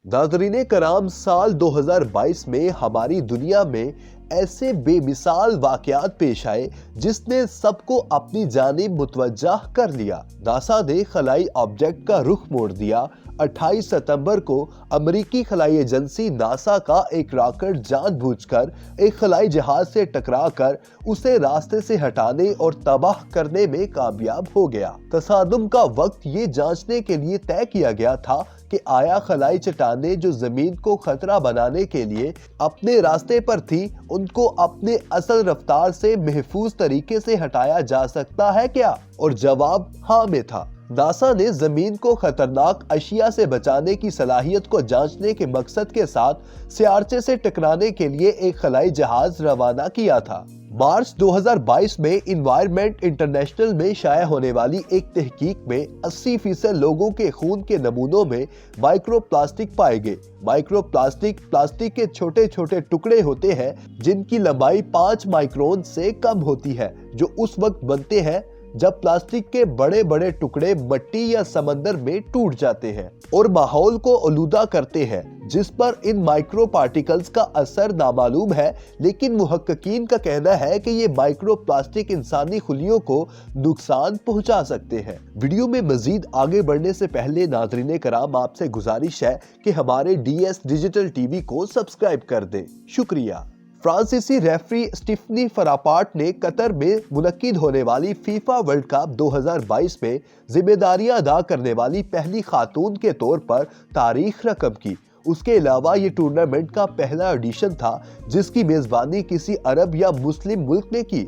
नाज़रीन करام, साल 2022 में हमारी दुनिया में ऐसे बेमिसाल वाक़यात पेश आए जिसने सबको अपनी जानिब मुतवज्जह कर लिया। नासा ने खलाई ऑब्जेक्ट का रुख मोड़ दिया। 28 सितंबर को अमेरिकी खलाई एजेंसी नासा का एक रॉकेट जानबूझकर एक खलाई जहाज से टकराकर उसे रास्ते से हटाने और तबाह करने में कामयाब हो गया। तसादुम का वक्त ये जांचने के लिए तय किया गया था कि आया खलाई चट्टानें जो जमीन को खतरा बनाने के लिए अपने रास्ते पर थी, उनको अपने असल रफ्तार से महफूज तरीके से हटाया जा सकता है क्या? और जवाब हाँ में था। नासा ने जमीन को खतरनाक अशिया से बचाने की सलाहियत को जांचने के मकसद के साथ सियारचे से टकराने के लिए एक खलाई जहाज रवाना किया था। मार्च 2022 में इन्वायरमेंट इंटरनेशनल में शाया होने वाली एक तहकीक में 80% लोगों के खून के नमूनों में माइक्रोप्लास्टिक पाए गए। माइक्रोप्लास्टिक प्लास्टिक के छोटे छोटे टुकड़े होते हैं जिनकी लंबाई 5 माइक्रोन से कम होती है, जो उस वक्त बनते हैं जब प्लास्टिक के बड़े बड़े टुकड़े मिट्टी या समंदर में टूट जाते हैं और माहौल को आलूदा करते हैं, जिस पर इन माइक्रो पार्टिकल्स का असर नामालूम है। लेकिन मुहक्किकीन का कहना है कि ये माइक्रो प्लास्टिक इंसानी खुलियों को नुकसान पहुंचा सकते हैं। वीडियो में मजीद आगे बढ़ने से पहले नाज़रीन कराम, आपसे गुजारिश है कि हमारे DS डिजिटल टीवी को सब्सक्राइब कर दें। शुक्रिया। फ्रांसीसी रेफरी स्टीफनी फरापाट ने कतर में मुनक्किद होने वाली फीफा वर्ल्ड कप 2022 में जिम्मेदारियां अदा करने वाली पहली खातून के तौर पर तारीख रकम की। उसके अलावा ये टूर्नामेंट का पहला एडिशन था जिसकी मेजबानी किसी अरब या मुस्लिम मुल्क ने की।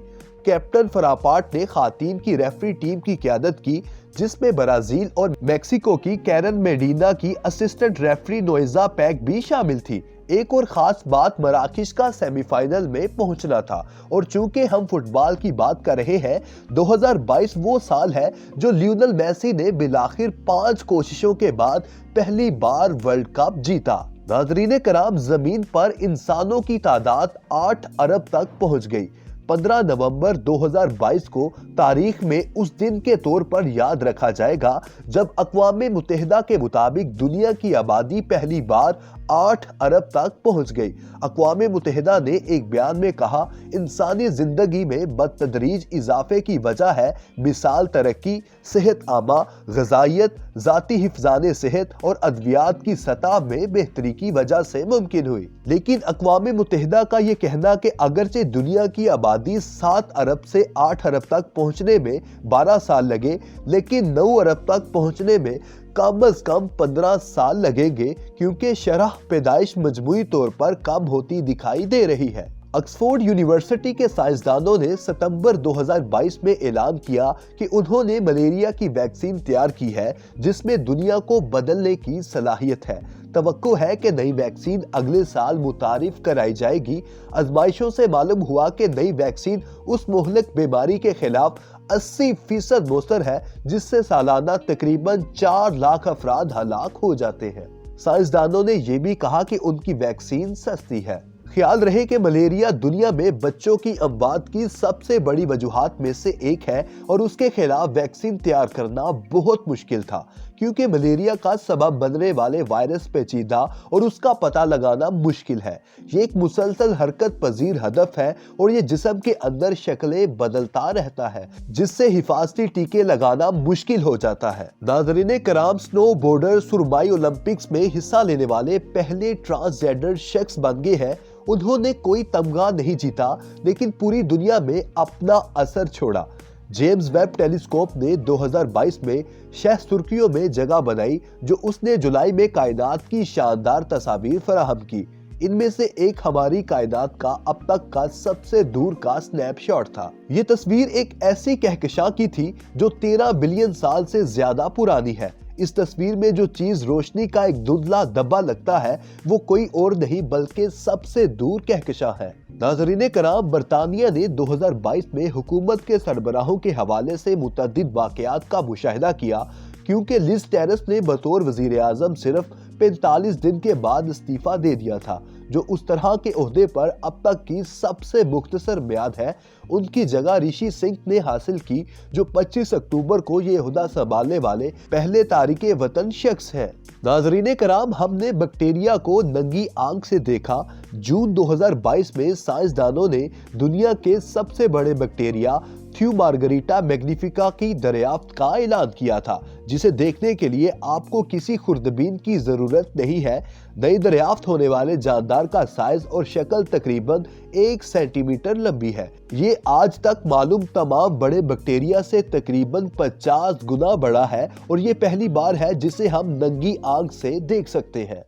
कैप्टन फरापाट ने खातीन की रेफरी टीम की क़यादत की, जिसमें ब्राजील और मेक्सिको की कैरन मेडिना की असिस्टेंट रेफरी नोएजा पैक भी शामिल थी। एक और खास बात मराकेश का सेमीफाइनल में पहुंचना था। और चूंकि हम फुटबॉल की बात कर रहे हैं, 2022 वो साल है जो लियोनेल मेसी ने बिलाखिर 5 कोशिशों के बाद पहली बार वर्ल्ड कप जीता। नाज़रीन कराम, जमीन पर इंसानों की तादाद 8 अरब तक पहुंच गई। 15 नवंबर 2022 को तारीख में उस दिन के तौर पर याद रखा जाएगा जब अक़वाम मुत्तहिदा के मुताबिक दुनिया की आबादी पहली बार 8 अरब तक पहुंच गई। अक़वाम मुत्तहिदा ने एक बयान में कहा, इंसानी जिंदगी में बदतदरीज इजाफे की वजह है मिसाल तरक्की, सेहत आमा, ग़िज़ाइयत, ज़ाती हिफ़्ज़ाने सेहत और अद्वियात की सतह में बेहतरी की वजह से मुमकिन हुई। लेकिन अक़वाम मुत्तहिदा का ये कहना कि अगरचे दुनिया की आबादी 7 अरब से 8 अरब तक पहुंचने में 12 साल लगे, लेकिन 9 अरब तक पहुंचने में कम अज कम 15 साल लगेंगे, क्योंकि शरह पैदाइश मजमूई तौर पर कम होती दिखाई दे रही है। ऑक्सफोर्ड यूनिवर्सिटी के साइंसदानों ने सितंबर 2022 में ऐलान किया कि उन्होंने मलेरिया की वैक्सीन तैयार की है जिसमें दुनिया को बदलने की सलाहियत है। तवक्को है कि नई वैक्सीन अगले साल मुतारिफ कराई जाएगी। आजमाइशों से मालूम हुआ कि नई वैक्सीन उस मुहलिक बीमारी के खिलाफ 80% मौसर है जिससे सालाना तकरीबन 4 लाख अफराद हलाक हो जाते हैं। साइंसदानों ने यह भी कहा कि उनकी वैक्सीन सस्ती है। ख्याल रहे कि मलेरिया दुनिया में बच्चों की अमवात की सबसे बड़ी वजूहात में से एक है और उसके खिलाफ वैक्सीन तैयार करना बहुत मुश्किल था, क्योंकि मलेरिया का सबब बनने वाले वायरस पेचीदा और उसका पता लगाना मुश्किल है। ये एक मुसलसल हरकत पजीर हदफ है और ये जिस्म के अंदर शक्लें बदलता रहता है, जिससे हिफाजती टीके लगाना मुश्किल हो जाता है। नाज़रीन कराम, स्नो बोर्डर सुरमाई ओलंपिक्स में हिस्सा लेने वाले पहले ट्रांसजेंडर शख्स बन गए हैं। उन्होंने कोई तमगा नहीं जीता, लेकिन पूरी दुनिया में अपना असर छोड़ा। जेम्स वेब टेलीस्कोप ने 2022 में शह सुर्खियों में जगह बनाई, जो उसने जुलाई में कायनात की शानदार तस्वीर फराहम की। इनमें से एक हमारी कायनात का अब तक का सबसे दूर का स्नैपशॉट था। ये तस्वीर एक ऐसी कहकशां की थी जो 13 बिलियन साल से ज्यादा पुरानी है। इस तस्वीर में जो चीज रोशनी का एक धुंधला धब्बा लगता है, वो कोई और नहीं बल्कि सबसे दूर कहकशां है। नाज़रीन कराम, बरतानिया ने 2022 में हुकूमत के सरबराहों के हवाले से मुतअद्दिद वाक़यात का मुशाहिदा किया, क्योंकि लिज ट्रस ने बतौर वज़ीर आज़म सिर्फ 45 दिन के बाद इस्तीफा दे दिया था, जो उस तरह के ओहदे पर अब तक की सबसे मुख्तसर मियाद है, उनकी जगह ऋषि सिंह ने हासिल की, जो 25 अक्टूबर को ये ओहदा संभालने वाले पहले तारिके वतन शख्स हैं। नाज़रीन कराम, हमने बैक्टीरिया को नंगी आंख से देखा। जून 2022 में साइंसदानों ने दुनिया के सबसे बड़े बैक्टीरिया थ्यूमार्गरिटा मैग्निफिका की दरियाफ्त का ऐलान किया था, जिसे देखने के लिए आपको किसी खुर्दबीन की जरूरत नहीं है। नई दरियाफ्त होने वाले जानदार का साइज और शक्ल तकरीबन 1 सेंटीमीटर लंबी है। ये आज तक मालूम तमाम बड़े बैक्टीरिया से तकरीबन 50 गुना बड़ा है और ये पहली बार है जिसे हम नंगी आंख से देख सकते हैं।